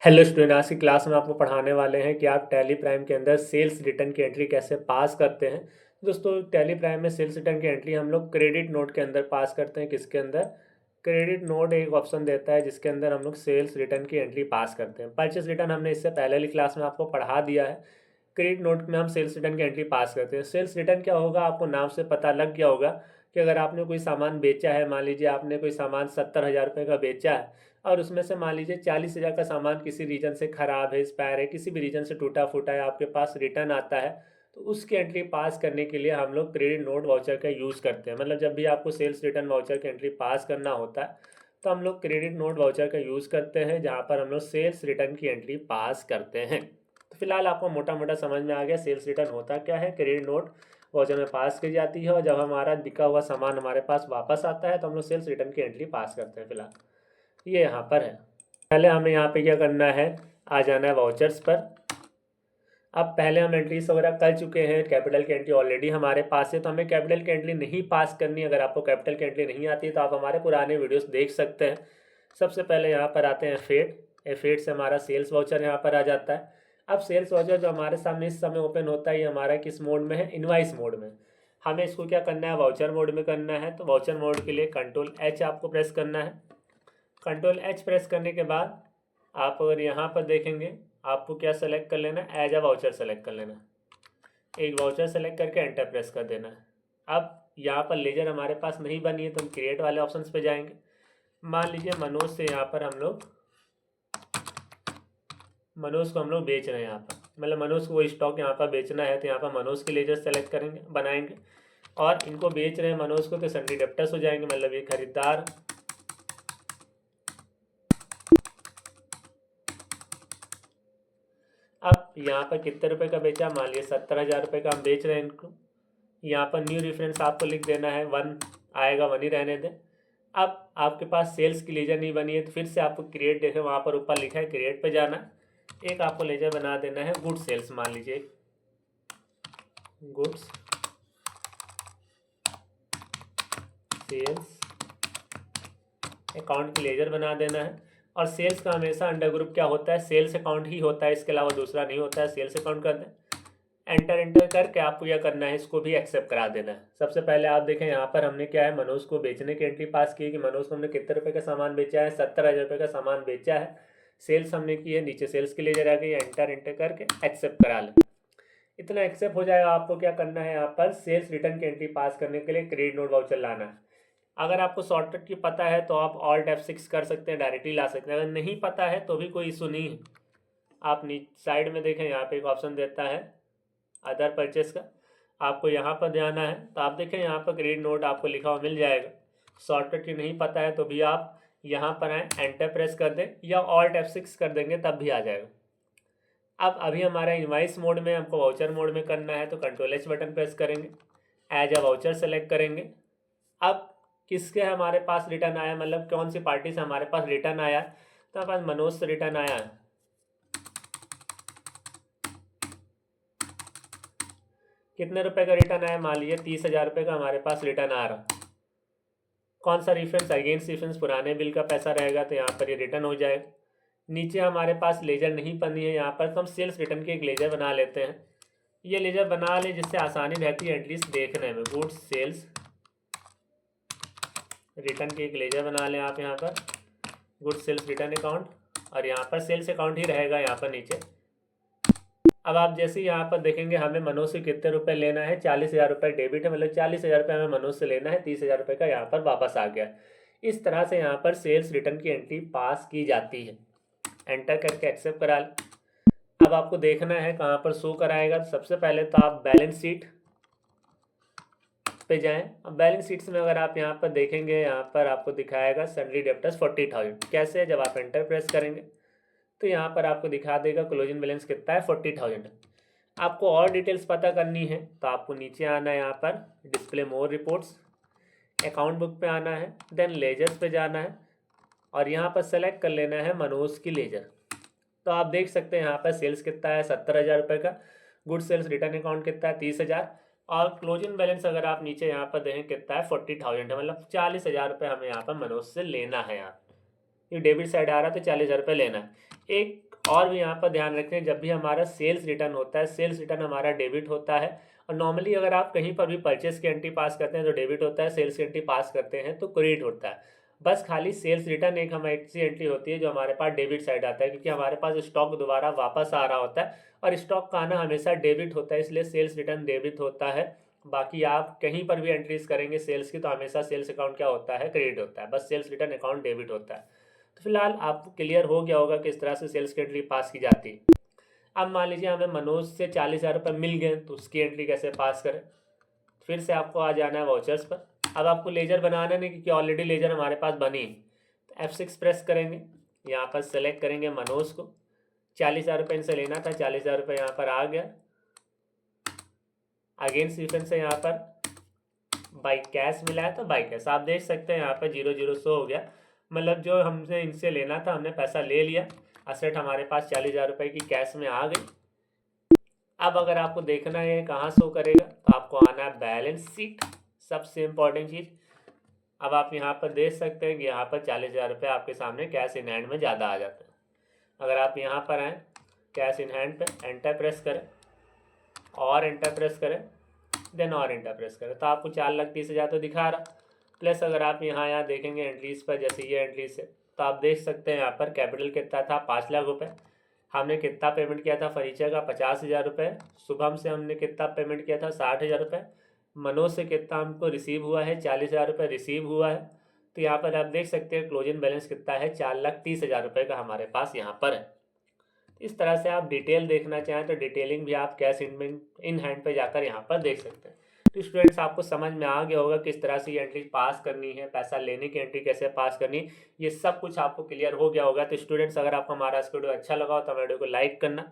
Hello student, आज की class में आपको पढ़ाने वाले हैं कि आप टैली प्राइम के अंदर सेल्स रिटर्न की एंट्री कैसे पास करते हैं। दोस्तों, टैली प्राइम में सेल्स रिटर्न की एंट्री हम लोग क्रेडिट नोट के अंदर पास करते हैं। किसके अंदर? क्रेडिट नोट एक ऑप्शन देता है जिसके अंदर हम लोग सेल्स रिटर्न की एंट्री पास करते हैं। परचेस रिटर्न हमने इससे पहले वाली क्लास में आपको पढ़ा दिया है। क्रेडिट नोट में हम सेल्स रिटर्न की एंट्री पास करते हैं। सेल्स रिटर्न क्या होगा, आपको नाम से पता लग गया होगा कि अगर आपने कोई सामान बेचा है, मान लीजिए आपने कोई सामान 70,000 रुपये का बेचा है और उसमें से मान लीजिए 40,000 का सामान किसी रीजन से ख़राब है, एक्सपायर है, किसी भी रीजन से टूटा फूटा है, आपके पास रिटर्न आता है, तो उसकी एंट्री पास करने के लिए हम लोग क्रेडिट नोट वाउचर का यूज़ करते हैं। मतलब जब भी आपको सेल्स रिटर्न वाउचर की एंट्री पास करना होता है तो हम लोग क्रेडिट नोट वाउचर का यूज़ करते हैं, जहाँ पर हम लोग सेल्स रिटर्न की एंट्री पास करते हैं। तो फिलहाल आपको मोटा मोटा समझ में आ गया सेल्स रिटर्न होता क्या है। क्रेडिट नोट वाउचर में पास की जाती है और जब हमारा बिका हुआ सामान हमारे पास वापस आता है तो हम लोग सेल्स रिटर्न की एंट्री पास करते हैं। फिलहाल ये यहाँ पर है। पहले हमें यहाँ पे क्या करना है, आ जाना है वाउचर्स पर। अब पहले हम एंट्रीज वगैरह कर चुके हैं, कैपिटल की एंट्री ऑलरेडी हमारे पास है, तो हमें कैपिटल की एंट्री नहीं पास करनी। अगर आपको कैपिटल की एंट्री नहीं आती है तो आप हमारे पुराने वीडियोस देख सकते हैं। सबसे पहले यहाँ पर आते हैं F8। F8 से हमारा सेल्स वाउचर यहाँ पर आ जाता है। अब सेल्स वाउचर जो हमारे सामने इस समय ओपन होता है, ये हमारा किस मोड में है? इनवाइस मोड में। हमें इसको क्या करना है? वाउचर मोड में करना है। तो वाउचर मोड के लिए Ctrl+H आपको प्रेस करना है। Ctrl+H प्रेस करने के बाद आप अगर यहाँ पर देखेंगे, आपको क्या सेलेक्ट कर लेना है? एज अ वाउचर सेलेक्ट कर लेना है। एक वाउचर सेलेक्ट करके एंटर प्रेस कर देना है। अब यहाँ पर लेजर हमारे पास नहीं बनी है तो हम क्रिएट वाले ऑप्शंस पे जाएंगे। मान लीजिए मनोज से यहाँ पर हम लोग मनोज को हम लोग बेच रहे हैं यहाँ पर, मतलब मनोज को वो स्टॉक यहाँ पर बेचना है, तो यहाँ पर मनोज के लेजर सेलेक्ट करेंगे, बनाएंगे और इनको बेच रहे हैं मनोज को, तो सन्डी डेप्टर्स हो जाएंगे, मतलब ये खरीदार। अब यहाँ पर कितने रुपए का बेचा? मान लीजिए 70,000 रुपये का हम बेच रहे हैं इनको। यहाँ पर न्यू रेफरेंस आपको लिख देना है, 1 आएगा, 1 ही रहने दें। अब आपके पास सेल्स की लेजर नहीं बनी है तो फिर से आपको क्रिएट, देखें वहाँ पर ऊपर लिखा है क्रिएट पे जाना। एक आपको लेजर बना देना है गुड्स सेल्स, मान लीजिए गुड्स सेल्स अकाउंट की लेजर बना देना है। और सेल्स का हमेशा अंडर ग्रुप क्या होता है? सेल्स अकाउंट ही होता है, इसके अलावा दूसरा नहीं होता है। सेल्स अकाउंट कर दें, एंटर एंटर करके आपको यह करना है, इसको भी एक्सेप्ट करा देना है। सबसे पहले आप देखें यहाँ पर हमने क्या है, मनोज को बेचने की एंट्री पास की है कि मनोज को हमने कितने रुपए का सामान बेचा है? 70,000 रुपये का सामान बेचा है। सेल्स हमने की है, नीचे सेल्स के लिए जरा गई, एंटर एंटर करके एक्सेप्ट करा लें। इतना एक्सेप्ट हो जाएगा। आपको क्या करना है, यहाँ पर सेल्स रिटर्न की एंट्री पास करने के लिए क्रेडिट नोट वाउचर लाना है। अगर आपको शॉर्टकट की पता है तो आप ऑल्ट F6 कर सकते हैं, डायरेक्टली ला सकते हैं। अगर नहीं पता है तो भी कोई इशू नहीं है। आप नीचे साइड में देखें, यहाँ पे एक ऑप्शन देता है अदर परचेस का, आपको यहाँ पर जाना है। तो आप देखें यहाँ पर क्रेडिट नोट आपको लिखा हुआ मिल जाएगा। शॉर्टकट की नहीं पता है तो भी आप यहाँ पर आए, एंटर प्रेस कर दें या ऑल्ट F6 कर देंगे तब भी आ जाएगा। अब अभी हमारा इनवाइस मोड में, हमको वाउचर मोड में करना है तो Ctrl+H बटन प्रेस करेंगे, एज अ वाउचर सेलेक्ट करेंगे। अब किसके हमारे पास रिटर्न आया, मतलब कौन सी पार्टी से हमारे पास रिटर्न आया? तो हमारे पास मनोज से रिटर्न आया है। कितने रुपए का रिटर्न आया? मान लीजिए 30,000 रुपये का हमारे पास रिटर्न आ रहा। कौन सा रेफरेंस? अगेंस्ट रेफरेंस पुराने बिल का पैसा रहेगा, तो यहाँ पर ये रिटर्न हो जाएगा। नीचे हमारे पास लेजर नहीं बनी है यहाँ पर, तो हम सेल्स रिटर्न की एक लेजर बना लेते हैं। ये लेजर बना ले जिससे आसानी रहती है एटलीस्ट देखने में। गुड्स सेल्स रिटर्न की एक लेजर बना लें आप यहाँ पर, गुड्स सेल्स रिटर्न अकाउंट, और यहाँ पर सेल्स अकाउंट ही रहेगा यहाँ पर नीचे। अब आप जैसे यहाँ पर देखेंगे, हमें मनोज से कितने रुपए लेना है? 40,000 रुपये डेबिट है, मतलब 40,000 रुपये हमें मनोज से लेना है। 30,000 रुपये का यहाँ पर वापस आ गया। इस तरह से यहाँ पर सेल्स रिटर्न की एंट्री पास की जाती है। एंटर करके एक्सेप्ट करा लें। अब आपको देखना है कहाँ पर शो कराएगा। सबसे पहले तो आप बैलेंस शीट पे जाएं। अब बैलेंस शीट्स में अगर आप यहाँ पर देखेंगे, यहाँ पर आपको दिखाएगा सन्डी डेप्टर्स 40,000। कैसे? जब आप एंटर प्रेस करेंगे तो यहाँ पर आपको दिखा देगा क्लोजिंग बैलेंस कितना है, 40,000। आपको और डिटेल्स पता करनी है तो आपको नीचे आना है, यहाँ पर डिस्प्ले मोर रिपोर्ट्स, अकाउंट बुक पे आना है, देन लेजर्स पे जाना है और यहाँ पर सेलेक्ट कर लेना है मनोज की लेजर। तो आप देख सकते हैं यहाँ पर सेल्स कितना है, 70,000 रुपये का। गुड सेल्स रिटर्न अकाउंट कितना है, 30,000। और क्लोजिंग बैलेंस अगर आप नीचे यहाँ पर देखें कितना है, 40,000 है, मतलब 40,000 रुपये हमें यहाँ पर मनोज से लेना है। यहाँ ये डेबिट साइड आ रहा है तो 40,000 रुपये लेना है। एक और भी यहाँ पर ध्यान रखें, जब भी हमारा सेल्स रिटर्न होता है, सेल्स रिटर्न हमारा डेबिट होता है। और नॉर्मली अगर आप कहीं पर भी परचेस की एंट्री पास करते हैं तो डेबिट होता है, सेल्स की एंट्री पास करते हैं तो क्रेडिट होता है। बस खाली सेल्स रिटर्न एक हमारी ऐसी एंट्री होती है जो हमारे पास डेबिट साइड आता है, क्योंकि हमारे पास स्टॉक दोबारा वापस आ रहा होता है और स्टॉक का आना हमेशा डेबिट होता है, इसलिए सेल्स रिटर्न डेबिट होता है। बाकी आप कहीं पर भी एंट्रीज करेंगे सेल्स की तो हमेशा सेल्स अकाउंट क्या होता है, क्रेडिट होता है, बस सेल्स रिटर्न अकाउंट डेबिट होता है। तो फिलहाल आपको क्लियर हो गया होगा किस तरह से सेल्स की एंट्री पास की जाती है। अब मान लीजिए हमें मनोज से 40,000 रुपये मिल गए तो उसकी एंट्री कैसे पास करें। फिर से आपको आ जाना है वाउचर्स पर। अब आपको लेजर बनाना नहीं, क्योंकि ऑलरेडी लेजर हमारे पास बनी है। तो F6 प्रेस करेंगे, यहाँ पर सेलेक्ट करेंगे मनोज को, 40,000 रुपये इनसे लेना था, 40,000 रुपये यहाँ पर आ गया। अगेन सीक्वेंस से यहाँ पर बाई कैश मिला है तो बाई कैश आप देख सकते हैं यहाँ पर 00 शो हो गया, मतलब जो हमसे इनसे लेना था हमने पैसा ले लिया। असेट हमारे पास 40,000 रुपये की कैश में आ गई। अब अगर आपको देखना है कहाँ शो करेगा तो आपको आना है बैलेंस शीट, सबसे इम्पॉर्टेंट चीज़। अब आप यहाँ पर देख सकते हैं कि यहाँ पर 40,000 रुपये आपके सामने कैश इन हैंड में ज़्यादा आ जाता है। अगर आप यहाँ पर आएँ कैश इन हैंड पे एंटर प्रेस करें और एंटर प्रेस करें, देन और एंटर प्रेस करें, तो आपको 4,30,000 तो दिखा रहा। प्लस अगर आप यहाँ देखेंगे एंट्रीज पर, जैसे ये एंट्रीज है तो आप देख सकते हैं यहाँ पर कैपिटल कितना था, 5 लाख रुपये। हमने कितना पेमेंट किया था फर्नीचर का, 50,000 रुपये। शुभम से हमने कितना पेमेंट किया था, 60,000 रुपये। मनोज से कितना हमको रिसीव हुआ है, 40,000 रुपये रिसीव हुआ है। तो यहाँ पर आप देख सकते हैं क्लोजिंग बैलेंस कितना है, 4,30,000 रुपये का हमारे पास यहाँ पर है। इस तरह से आप डिटेल देखना चाहें तो डिटेलिंग भी आप कैश इन हैंड पे जाकर यहाँ पर देख सकते हैं। तो स्टूडेंट्स आपको समझ में आ गया होगा किस तरह से ये एंट्री पास करनी है, पैसा लेने की एंट्री कैसे पास करनी है, ये सब कुछ आपको क्लियर हो गया होगा। तो स्टूडेंट्स अगर आपको हमारा वीडियो अच्छा लगा हो तो वीडियो को लाइक करना।